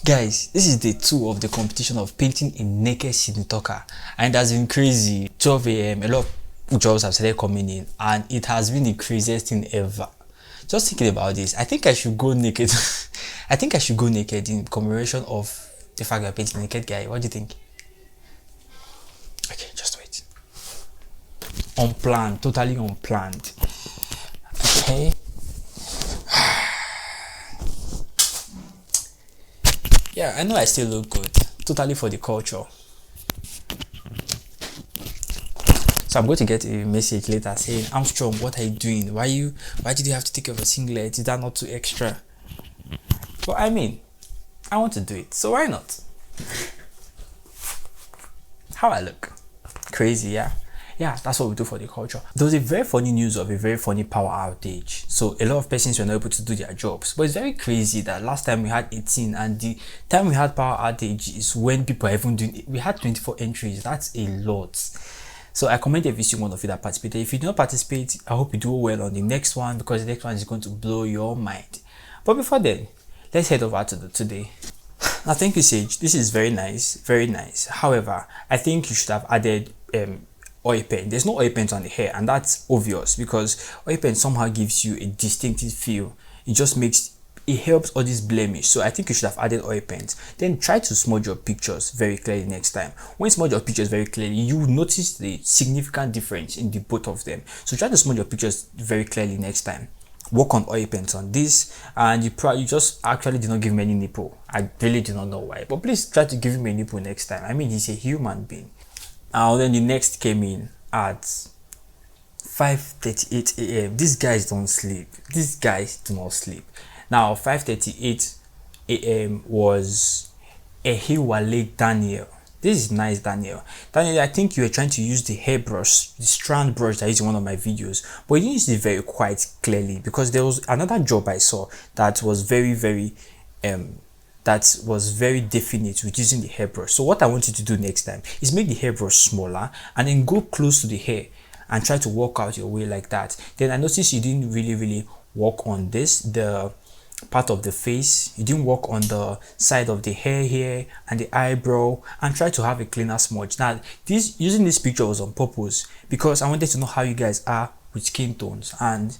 Guys, this is day 2 of the competition of painting a naked Sydney Tucker, and it has been crazy. 12 a.m. a lot of jobs have started coming in, and it has been the craziest thing ever. Just thinking about this, I think I should go naked. I think I should go naked in commemoration of the fact that I'm painting a naked guy. What do you think? Okay, just wait. Unplanned, totally unplanned. Okay. Yeah, I know I still look good. Totally for the culture. So I'm going to get a message later saying, Armstrong, what are you doing? Why did you have to take off a singlet? Is that not too extra? But I mean, I want to do it, so why not? How I look? Crazy, yeah? Yeah, that's what we do for the culture. There was a very funny news of a very funny power outage. So a lot of persons were not able to do their jobs. But it's very crazy that last time we had 18 and the time we had power outage is when people are even doing it. We had 24 entries. That's a lot. So I commend every single one of you that participated. If you do not participate, I hope you do well on the next one, because the next one is going to blow your mind. But before then, let's head over to the today. Now, thank you, Sage. This is very nice, very nice. However, I think you should have added oil paint. There's no oil paint on the hair, and that's obvious because oil paint somehow gives you a distinctive feel. It helps all this blemish. So I think you should have added oil paint. Then try to smudge your pictures very clearly next time. When you smudge your pictures very clearly, you will notice the significant difference in the both of them. So try to smudge your pictures very clearly next time. Work on oil paint on this, and you just actually did not give me any nipple. I really do not know why, but please try to give him a nipple next time. I mean, he's a human being. And then the next came in at 5:38 a.m. These guys don't sleep. These guys do not sleep. Now 5:38 a.m. was Ehiwale Daniel. This is nice, Daniel. Daniel, I think you were trying to use the hairbrush, the strand brush that is in one of my videos, but you didn't use it very quite clearly, because there was another job I saw that was very definite with using the hairbrush. So what I want you to do next time is make the hairbrush smaller and then go close to the hair and try to work out your way like that. Then I noticed you didn't really work on the part of the face. You didn't work on the side of the hair here and the eyebrow, and try to have a cleaner smudge. Now using this picture was on purpose because I wanted to know how you guys are with skin tones, and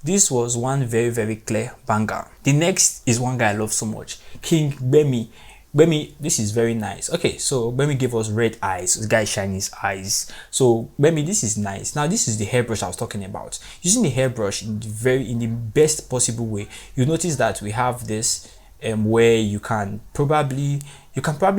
this was one very clear banger. The next is one guy I love so much, King Bemi. Bemi, this is very nice. Okay, so Bemi gave us red eyes. This guy shiny his eyes. So Bemi, this is nice. Now this is the hairbrush I was talking about. Using the hairbrush in the best possible way, you notice that we have this where you can probably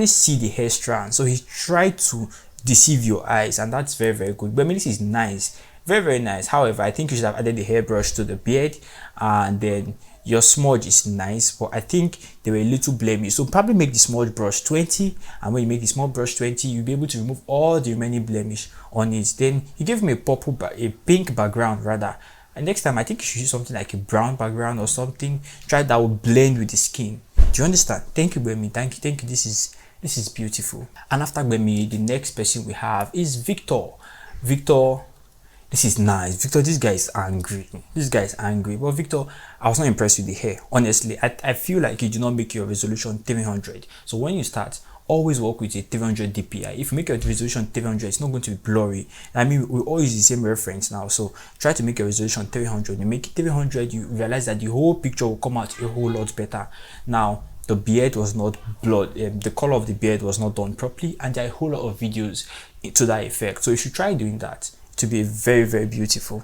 see the hair strand. So he tried to deceive your eyes, and that's very good. Bemi, this is nice. Very nice. However, I think you should have added the hairbrush to the beard, and then your smudge is nice, but I think they were a little blemish. So probably make the smudge brush 20, and when you make the small brush 20, you'll be able to remove all the remaining blemish on it. Then you give me a pink background rather, and next time I think you should use something like a brown background or something. Try that will blend with the skin. Do you understand? Thank you, Bemi. Thank you. This is beautiful. And after Bemi, the next person we have is Victor. This is nice. Victor, this guy is angry. But Victor, I was not impressed with the hair. Honestly, I feel like you do not make your resolution 300. So when you start, always work with a 300 DPI. If you make your resolution 300, it's not going to be blurry. I mean, we all use the same reference now. So try to make your resolution 300. You make it 300, you realize that the whole picture will come out a whole lot better. Now, the beard was not the color of the beard was not done properly, and there are a whole lot of videos to that effect. So you should try doing that to be very beautiful.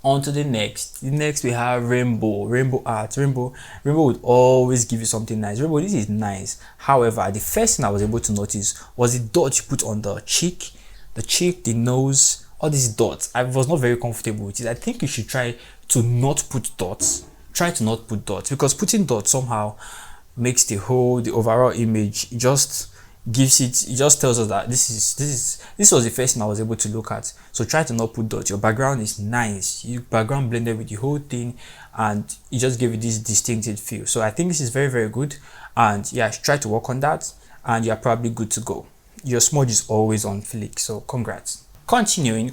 On to the next. We have rainbow art. Rainbow would always give you something nice. Rainbow, this is nice. However, the first thing I was able to notice was the dot you put on the cheek, the nose, all these dots. I was not very comfortable with it. I think you should try to not put dots. Because putting dots somehow makes the overall image just tells us that this was the first thing I was able to look at. So try to not put dots. Your background is nice. Your background blended with the whole thing, and it just gave you this distinctive feel. So I think this is very good, and yeah, try to work on that, and you're probably good to go. Your smudge is always on flick, so congrats. Continuing,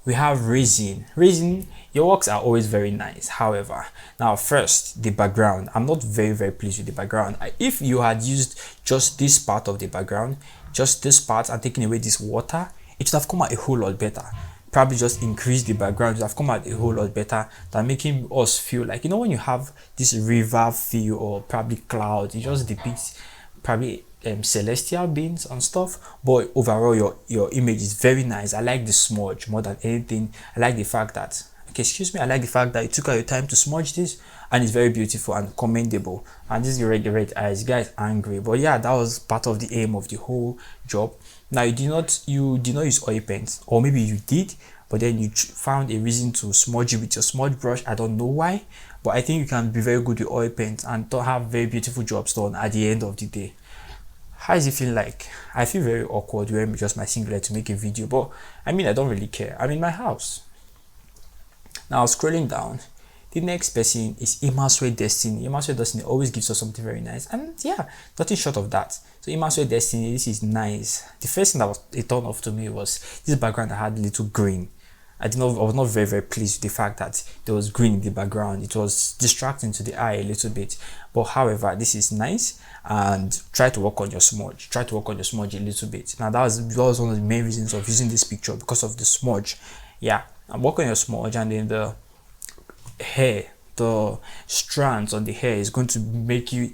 we have resin. Your works are always very nice. However, now first, the background, I'm not very pleased with the background. If you had used just this part of the background, just this part, and taken away this water, it would have come out a whole lot better. Probably just increase the background, it would have come out a whole lot better than making us feel like, you know, when you have this river feel or probably clouds, it just depicts probably celestial beings and stuff. But overall, your image is very nice. I like the smudge more than anything. I like the fact that, okay, excuse me, I like the fact that you took out your time to smudge this, and it's very beautiful and commendable. And this is your red eyes, guys, angry. But yeah, that was part of the aim of the whole job. Now you did not use oil paint, or maybe you did, but then you found a reason to smudge it with your smudge brush. I don't know why, but I think you can be very good with oil paint and have very beautiful jobs done at the end of the day. How does it feel like? I feel very awkward wearing just my singlet to make a video, but I mean, I don't really care. I'm in my house. Now scrolling down, the next person is Imaswe Destiny. Imaswe Destiny always gives us something very nice, and yeah, nothing short of that. So Imaswe Destiny, this is nice. The first thing that was a turn off to me was this background that had a little green. I was not very pleased with the fact that there was green in the background. It was distracting to the eye a little bit. But however, this is nice, and try to work on your smudge. Try to work on your smudge a little bit. Now that was one of the main reasons of using this picture, because of the smudge. Yeah, I'm working on your smudge, and then the hair, the strands on the hair is going to make your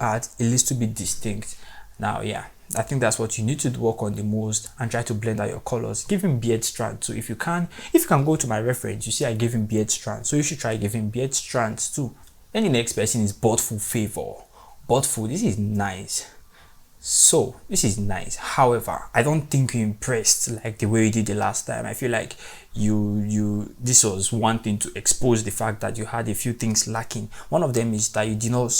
art a little bit distinct. Now yeah, I think that's what you need to work on the most, and try to blend out your colors. Give him beard strand too. If you can go to my reference, you see I gave him beard strand, so you should try giving beard strands too. Then the next person is Botful Favor. Botful, this is nice. So this is nice. However, I don't think you impressed like the way you did the last time. I feel like this was one thing to expose the fact that you had a few things lacking. One of them is that you did not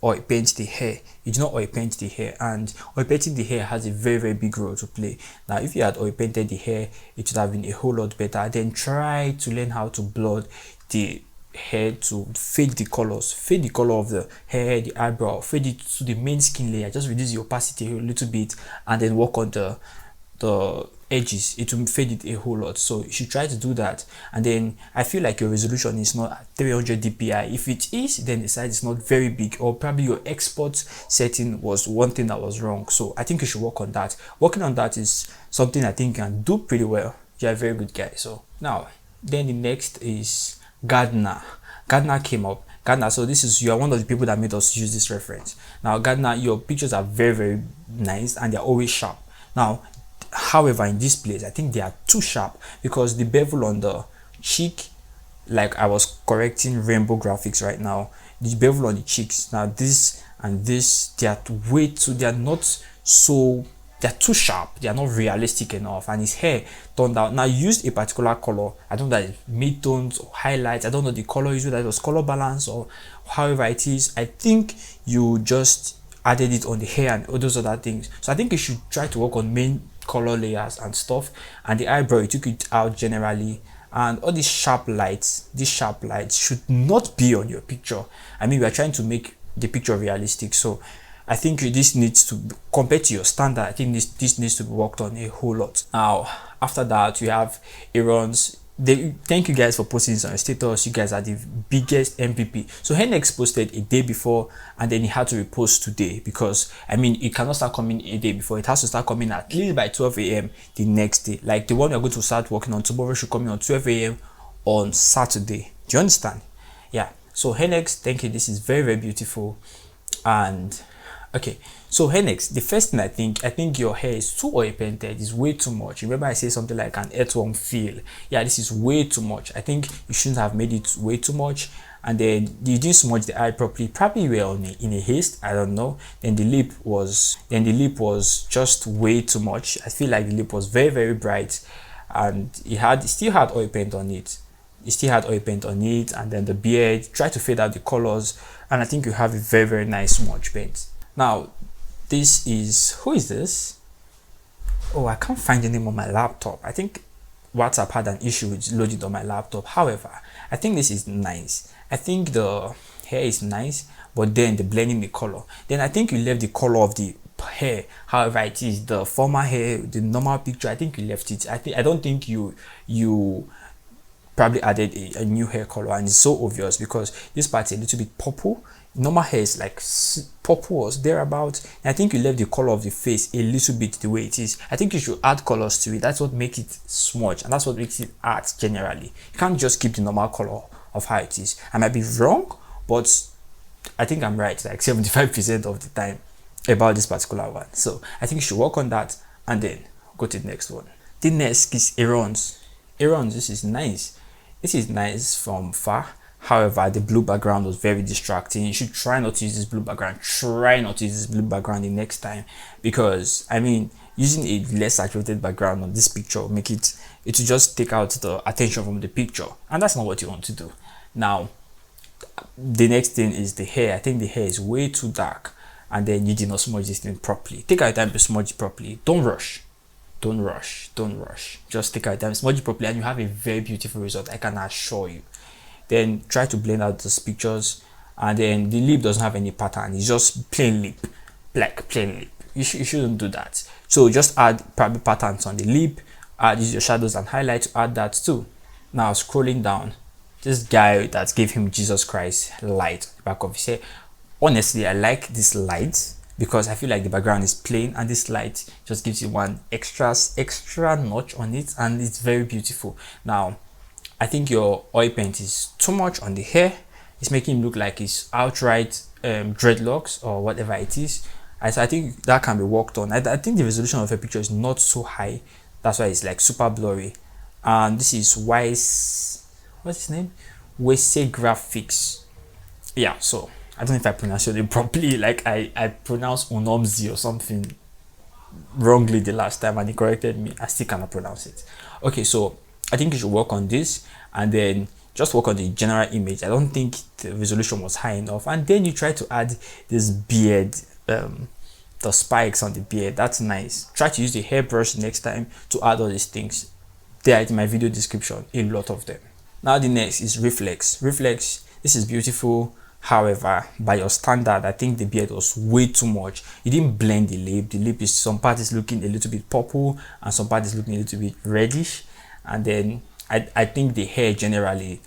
oil paint the hair. You do not oil paint the hair, and oil painting the hair has a very big role to play. Now if you had oil painted the hair, it would have been a whole lot better. Then try to learn how to blur the hair to fade the colors, fade the color of the hair, the eyebrow, fade it to the main skin layer. Just reduce the opacity a little bit, and then work on the edges. It will fade it a whole lot. So you should try to do that. And then I feel like your resolution is not at 300 dpi. If it is, then the size is not very big, or probably your export setting was one thing that was wrong. So I think you should work on that. Working on that is something I think you can do pretty well. You're a very good guy. So now then the next is Gardner. Gardner came up. Gardner, so you are one of the people that made us use this reference. Now Gardner, your pictures are very nice, and they're always sharp. Now however, in this place I think they are too sharp, because the bevel on the cheek, like I was correcting rainbow graphics right now, the bevel on the cheeks, now this and this, they are they're too sharp, they are not realistic enough. And his hair turned out, now you used a particular color, I don't know that it's mid-tones or highlights, I don't know the color you used, that it was color balance or however it is. I think you just added it on the hair and all those other things. So I think you should try to work on main color layers and stuff. And the eyebrow, you took it out generally, and all these sharp lights should not be on your picture. I mean, we are trying to make the picture realistic, so I think this needs to, compared to your standard, I think this needs to be worked on a whole lot. Now after that, we have Aaron's. Thank you guys for posting this on your status. You guys are the biggest MVP. So Hennex posted a day before, and then he had to repost today, because I mean, it cannot start coming a day before. It has to start coming at least by 12 a.m. the next day. Like the one we're going to start working on tomorrow should come in on 12 a.m. on Saturday. Do you understand? Yeah. So Hennex, thank you. This is very beautiful. And okay, so Hennex, the first thing I think your hair is too oil painted. It's way too much. Remember I say something like an earthworm feel. Yeah, this is way too much. I think you shouldn't have made it way too much. And then you didn't smudge the eye properly. Probably you were in a haste, I don't know. Then the lip was just way too much. I feel like the lip was very bright, and it still had oil paint on it. And then the beard, try to fade out the colors, and I think you have a very nice smudge paint. Now this is, who is this? Oh, I can't find the name on my laptop. I think WhatsApp had an issue with loading on my laptop. However, I think this is nice. I think the hair is nice, but then the blending the color, then I think you left the color of the hair. However, it is the former hair, the normal picture. I think you left it. I don't think you probably added a new hair color, and it's so obvious because this part's a little bit purple. Normal hair is like purple or thereabout. I think you left the color of the face a little bit the way it is. I think you should add colors to it. That's what makes it smudge, and that's what makes it art generally. You can't just keep the normal color of how it is. I might be wrong, but I think I'm right like 75% of the time about this particular one. So I think you should work on that and then go to the next one. The next is errands. This is nice. This is nice from far. However, the blue background was very distracting. You should try not to use this blue background. Try not to use this blue background the next time, because I mean, using a less saturated background on this picture will make it will just take out the attention from the picture, and that's not what you want to do. Now, the next thing is the hair. I think the hair is way too dark, and then you did not smudge this thing properly. Take your time to smudge it properly. Don't rush. Don't rush. Just take your time, smudge it properly, and you have a very beautiful result, I can assure you. Then try to blend out those pictures, and then the lip doesn't have any pattern. It's just plain lip, like plain lip. You shouldn't do that. So just add probably patterns on the lip. Use your shadows and highlights to add that too. Now scrolling down, this guy that gave him Jesus Christ light back of his hair. Honestly, I like this light because I feel like the background is plain, and this light just gives you one extra notch on it, and it's very beautiful. Now, I think your oil paint is too much on the hair. It's making him look like it's outright dreadlocks or whatever it is. I think that can be worked on. I think the resolution of a picture is not so high. That's why it's like super blurry. And this is what's his name? Wese Graphics. Yeah, so I don't know if I pronounced it properly. Like I pronounced Onomzi or something wrongly the last time, and he corrected me. I still cannot pronounce it. Okay, so I think you should work on this, and then just work on the general image. I don't think the resolution was high enough, and then you try to add this beard, the spikes on the beard. That's nice. Try to use the hairbrush next time to add all these things. There in my video description, a lot of them. Now the next is reflex. This is beautiful. However, by your standard, I think the beard was way too much. You didn't blend the lip. The lip is, some part is looking a little bit purple, and some part is looking a little bit reddish. And then I think the hair generally,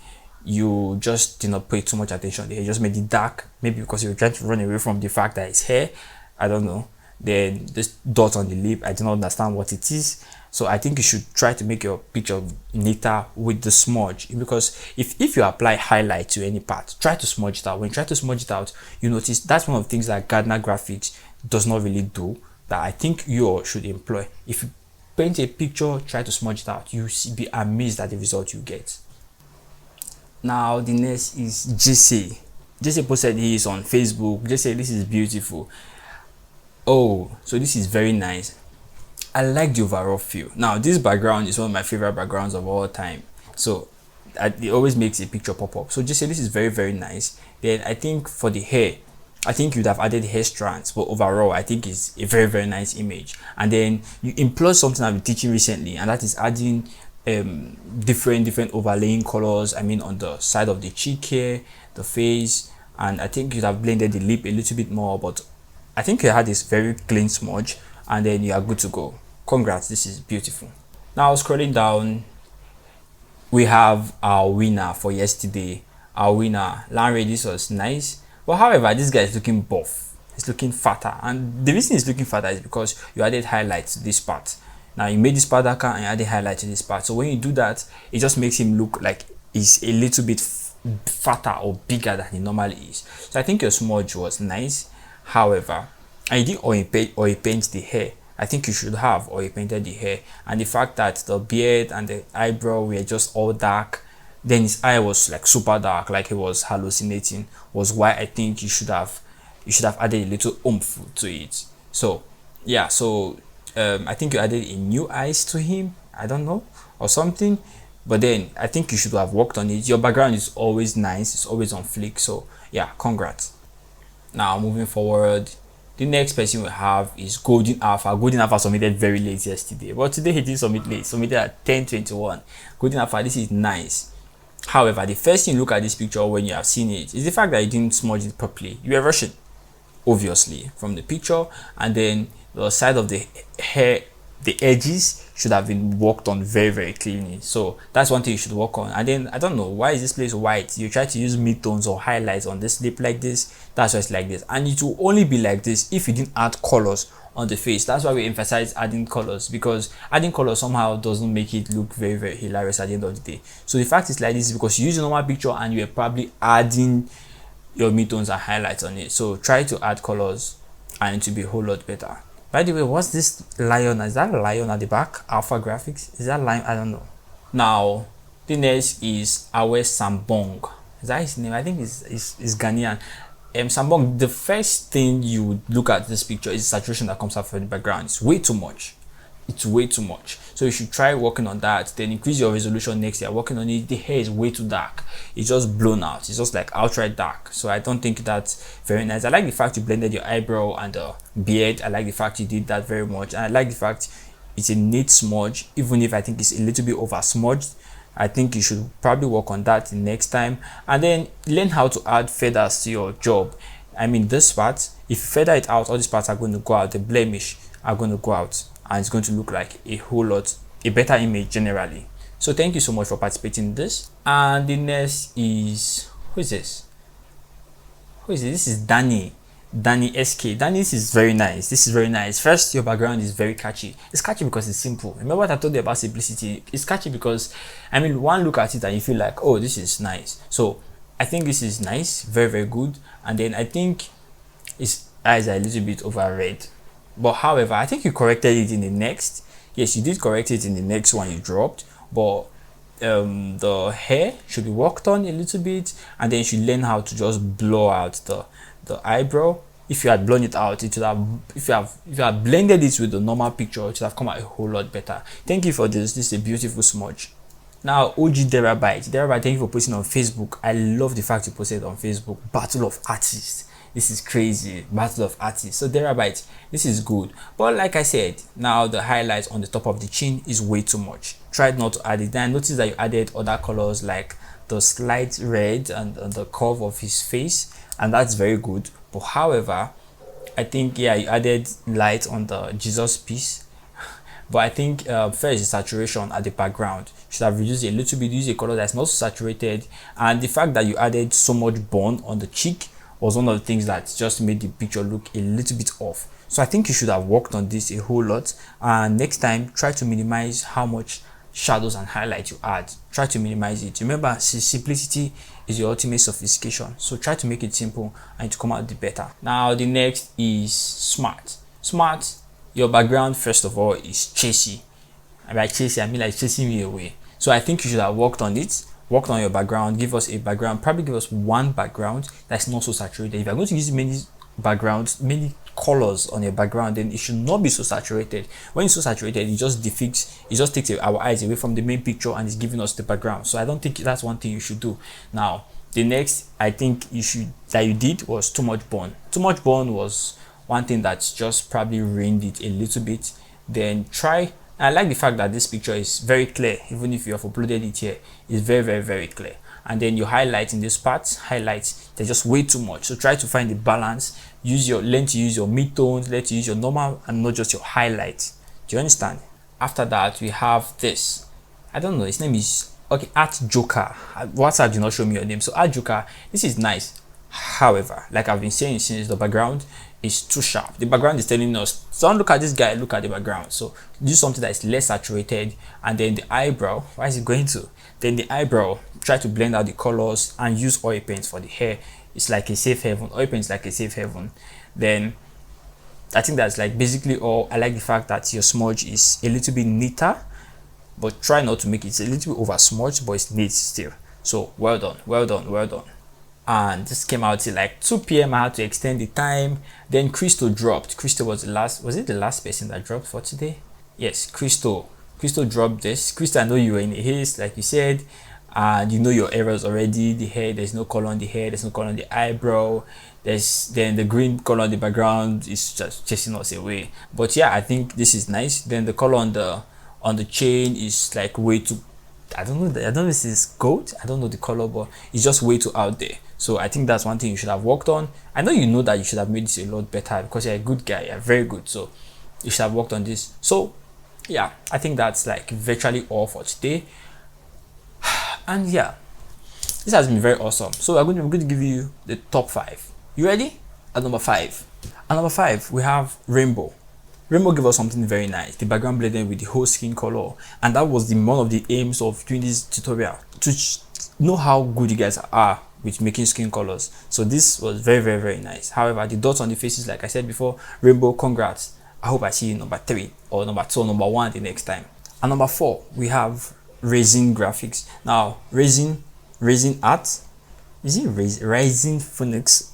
you just did not pay too much attention. The hair just made it dark, maybe because you were trying to run away from the fact that it's hair. I don't know. Then this dot on the lip, I do not understand what it is. So I think you should try to make your picture neater with the smudge, because if you apply highlight to any part, try to smudge it out. When you try to smudge it out, you notice that's one of the things that Gardner Graphics does not really do, that I think you should employ. If you paint a picture, try to smudge it out, you be amazed at the result you get. Now the next is Jesse posted his on Facebook. Jesse, this is beautiful. Oh, so this is very nice. I like the overall feel. Now this background is one of my favorite backgrounds of all time, so it always makes a picture pop up. So Jesse, this is very nice. Then I think for the hair, I think you'd have added hair strands, but overall I think it's a very nice image. And then you employ something I've been teaching recently, and that is adding different overlaying colors. I mean, on the side of the cheek here, the face, and I think you'd have blended the lip a little bit more, but I think you had this very clean smudge, and then you are good to go. Congrats, this is beautiful. Now scrolling down, we have our winner for yesterday. Our winner, Larry. This was nice, but however, this guy is looking buff. He's looking fatter, and the reason he's looking fatter is because you added highlights to this part. Now you made this part darker and you added highlight to this part, so when you do that, it just makes him look like he's a little bit fatter or bigger than he normally is. So I think your smudge was nice. However, I didn't oil paint the hair. I think you should have oil painted the hair, and the fact that the beard and the eyebrow were just all dark, then his eye was like super dark, like he was hallucinating, was why I think you should have added a little oomph to it. So yeah, so I think you added a new eyes to him, I don't know, or something, but then I think you should have worked on it. Your background is always nice, it's always on flick, so yeah, congrats. Now moving forward, the next person we have is Golden Alpha. Golden Alpha submitted very late yesterday, but today he didn't submit late, submitted at 10:21. Golden Alpha, this is nice. However, the first thing you look at this picture when you have seen it is the fact that you didn't smudge it properly. You were rushing. obviously from the picture, and then the side of the hair, the edges should have been worked on very cleanly. So that's one thing you should work on. And then I don't know why is this place white. You try to use midtones or highlights on this lip like this, that's why it's like this, and it will only be like this if you didn't add colors on the face. That's why we emphasize adding colors, because adding colors somehow doesn't make it look very hilarious at the end of the day. So the fact is like this is because you use a normal picture and you're probably adding your midtones and highlights on it. So try to add colors and it will be a whole lot better. By the way, what's this lion? Is that a lion at the back? Alpha Graphics? Is that lion? I don't know. Now, the next is Awe Sambong. Is that his name? I think it's Ghanaian. Sambong, the first thing you would look at this picture is the saturation that comes out from the background. It's way too much. It's way too much. So you should try working on that. Then increase your resolution next year. Working on it, the hair is way too dark. It's just blown out. It's just like outright dark. So I don't think that's very nice. I like the fact you blended your eyebrow and the beard. I like the fact you did that very much. And I like the fact it's a neat smudge, even if I think it's a little bit over smudged. I think you should probably work on that next time. And then learn how to add feathers to your job. I mean, this part, if you feather it out, all these parts are going to go out. The blemish are going to go out, and it's going to look like a whole lot, a better image generally. So thank you so much for participating in this. And the next is, who is this? This is Danny SK. Danny, this is very nice. This is very nice. First, your background is very catchy. It's catchy because it's simple. Remember what I told you about simplicity? It's catchy because, I mean, one look at it and you feel like, oh, this is nice. So I think this is nice, very good. And then I think its eyes are a little bit over red. But however, I think you corrected it in the next. Yes, you did correct it in the next one you dropped. But the hair should be worked on a little bit, and then you should learn how to just blow out the eyebrow. If you had blown it out, it would have, if you had blended it with the normal picture, it would have come out a whole lot better. Thank you for this. This is a beautiful smudge. Now, OG Derabyte, thank you for posting on Facebook. I love the fact you posted on Facebook. Battle of Artists. This is crazy. Battle of Artists. So Derabyte, this is good. But like I said, now the highlights on the top of the chin is way too much. Try not to add it. Then notice that you added other colors like the slight red and the curve of his face, and that's very good. But however, I think, yeah, you added light on the Jesus piece. But I think first is saturation at the background. You should have reduced it a little bit, use a color that's not saturated. And the fact that you added so much bone on the cheek was one of the things that just made the picture look a little bit off. So I think you should have worked on this a whole lot. And next time, try to minimize how much shadows and highlights you add. Try to minimize it. Remember, simplicity is your ultimate sophistication. So try to make it simple and to come out the better. Now the next is smart. Smart, your background first of all is chasey. And by chasey, I mean like chasing me away. So I think you should have worked on it. Worked on your background. Give us a background. Probably give us one background that's not so saturated. If you're going to use many backgrounds, many colors on your background, then it should not be so saturated. When it's so saturated, it just defeats, it just takes our eyes away from the main picture and is giving us the background. So I don't think that's one thing you should do. Now the next I think you did was too much bone. Too much bone was one thing that's just probably ruined it a little bit. Then try, I like the fact that this picture is very clear. Even if you have uploaded it here, it's very clear. And then you highlight in this part, highlights, they're just way too much. So try to find the balance. Learn to use your midtones, learn to use your normal and not just your highlights. Do you understand? After that, we have this. I don't know, his name is, okay, Art Joker. WhatsApp did not show me your name. So Art Joker, this is nice. However, like I've been saying since, the background is too sharp. The background is telling us, don't look at this guy, look at the background. So do something that is less saturated. And then the eyebrow, why is it going to? Then the eyebrow, try to blend out the colors and use oil paints for the hair. It's like a safe haven. Oil paint is like a safe haven. Then I think that's like basically all. I like the fact that your smudge is a little bit neater, but try not to make it a little bit over smudged, but it's neat still. So well done. And this came out till like 2 p.m. I had to extend the time. Then Crystal dropped. Crystal was the last, was it the last person that dropped for today? Yes, Crystal dropped this. Crystal, I know you were in a haste, like you said, and you know your errors already. The hair, there's no color on the hair, there's no color on the eyebrow, then the green color on the background is just chasing us away. But yeah, I think this is nice. Then the color on the chain is like way too, I don't know if this is gold, I don't know the color, but it's just way too out there. So I think that's one thing you should have worked on. I know you know that you should have made this a lot better because you're a good guy, you're very good, so you should have worked on this. So yeah, I think that's like virtually all for today. And yeah, this has been very awesome. So we're going to give you the top 5. You ready? At number 5. At number 5, we have rainbow. Rainbow gave us something very nice. The background blended with the whole skin color, and that was one of the aims of doing this tutorial, to know how good you guys are with making skin colors. So this was very nice. However, the dots on the faces, like I said before, rainbow, congrats. I hope I see you number 3 or number 2 or number 1 the next time. And number 4, we have resin graphics. Now resin art, is it resin phonics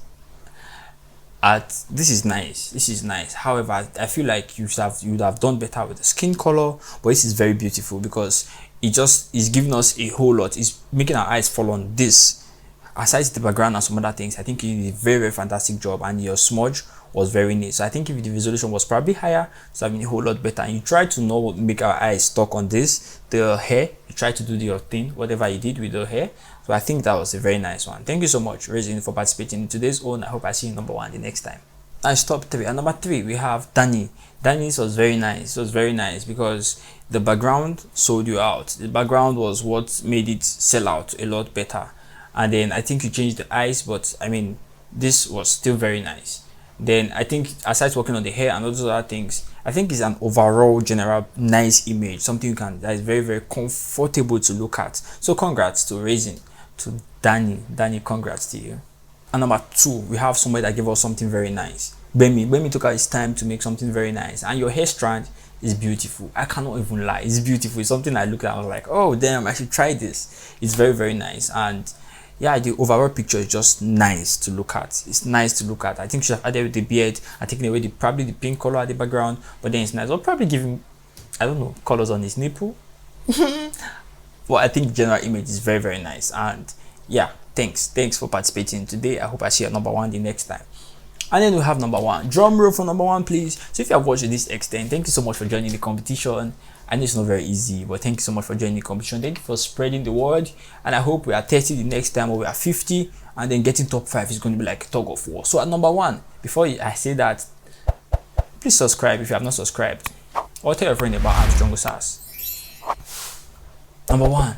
art? This is nice. However, I feel like you would have done better with the skin color, but this is very beautiful because it just is giving us a whole lot. It's making our eyes fall on this. Aside the background and some other things, I think you did a very fantastic job, and your smudge was very neat. So I think if the resolution was probably higher, so I mean a whole lot better. And you try to not make our eyes stuck on this. The hair, you try to do your thing, whatever you did with the hair. So I think that was a very nice one. Thank you so much, Resin, for participating in today's own. I hope I see you number 1 the next time. Nice, top 3. And number 3, we have Danny. Danny's was very nice. It was very nice because the background sold you out. The background was what made it sell out a lot better. And then I think you changed the eyes, but I mean, this was still very nice. Then I think aside working on the hair and all those other things, I think it's an overall general nice image, something that is very comfortable to look at. So congrats to Resin, to Danny, congrats to you. And number 2, we have somebody that gave us something very nice. Bemi took out his time to make something very nice, and your hair strand is beautiful. I cannot even lie, it's beautiful. It's something I looked at, I was like, oh damn, I should try this. It's very nice. And yeah, the overall picture is just nice to look at. It's nice to look at. I think she have added with the beard and taken away probably the pink color at the background, but then it's nice. Or probably giving, I don't know, colors on his nipple. But I think the general image is very nice. And yeah, thanks for participating today. I hope I see you at number 1 the next time. And then we have number 1. Drum roll for number 1, please. So if you have watched to this extent, thank you so much for joining the competition. I know it's not very easy, but thank you so much for joining the competition. Thank you for spreading the word, and I hope we are 30 the next time, or we are 50, and then getting top 5 is going to be like a tug of war. So at number 1, before I say that, please subscribe if you have not subscribed, or tell your friend about Armstrong Sass. Number 1.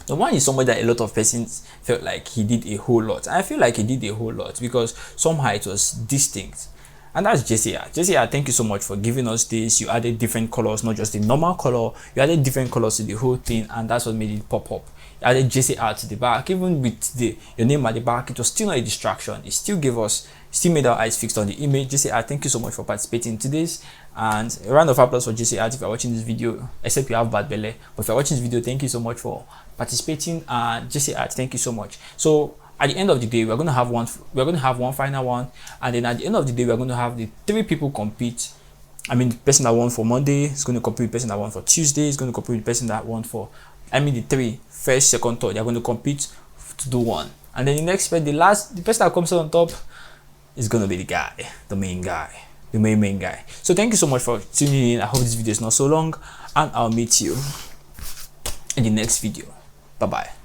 The one is somebody that a lot of persons felt like he did a whole lot. And I feel like he did a whole lot because somehow it was distinct. And that's JCR. JCR, thank you so much for giving us this. You added different colors, not just the normal color. You added different colors to the whole thing, and that's what made it pop up. You added JCR to the back, even with your name at the back. It was still not a distraction. It still made our eyes fixed on the image. JCR, thank you so much for participating to this. And a round of applause for JCR if you're watching this video, except you have bad belly. But if you're watching this video, thank you so much for participating. And JCR, thank you so much. So at the end of the day, we're going to have one final one, and then at the end of the day, we're going to have the 3 people compete. I mean, the person that won for Monday is going to compete with the person that won for Tuesday, is going to compete with the person that won for, I mean, the 3 first, second, third. They're going to compete to do one, and then the next the person that comes out on top is going to be the main guy. So thank you so much for tuning in. I hope this video is not so long, and I'll meet you in the next video. Bye bye.